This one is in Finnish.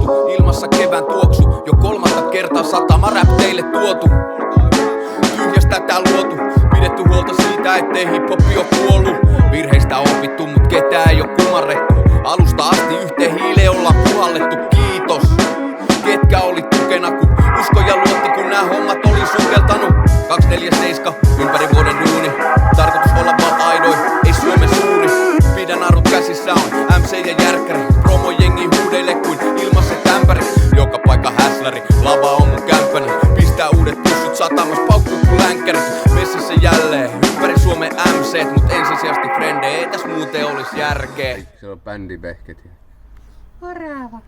luotu, ilmassa kevään tuoksu. Jo 3. kertaa satama rap teille tuotu. Tyhjästä tää luotu, pidetty huolta siitä ettei hiphopi oo kuollu. Virheistä opittu, mut ketään ei oo kumarrettu. Alusta asti yhteen hiileen ollaan puhallettu, kiitos. Ketkä oli tukena kun usko ja luotti kun nää hommat oli sukeltanut. 247 ympäri vuoden duuni, tarkoitus olla vaan aidoi, ei Suomen suuri. Pidä narut käsissä on MC ja järkkäri, promo jengi huudeille kuin ilmaiset ämpärit. Joka paikka häsläri, lava on mun kämppäni. Pistää uudet pussit satamas, paukkuu kun länkkärit. Messissä jälleen, ympäri Suomen MCt, mut ensisijaisesti frendejä, ei täs muuten olis järkeä. Se on bändivehket. Orava.